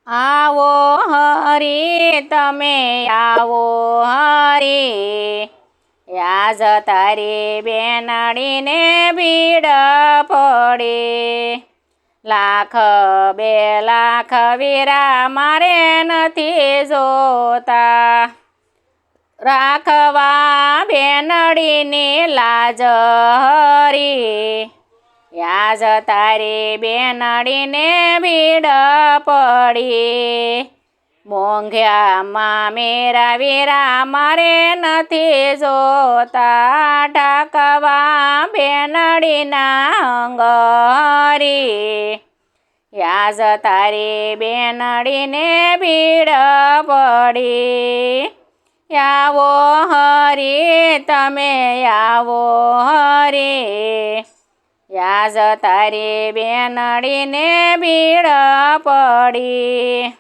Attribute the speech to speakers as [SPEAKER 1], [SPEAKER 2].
[SPEAKER 1] આવો હરી તમે આવો હરી, યાજ તારી બેનડીને ભીડ પડી. લાખ 2 લાખ વીરા મારે નથી જોતા, રાખવા બેનડીની લાજ હરી, યાજ તારી બેનડીને ભીડ પડી. મોંઘ્યામાં મેરા વીરા મારે નથી જોતા, ઢાકવા બેનડીના અંગ હરી, યાજ તારી બેનડીને ભીડ પડી. આવો હરી તમે આવો હરી, યાજ તારી બેનડીને ભીડ પડી.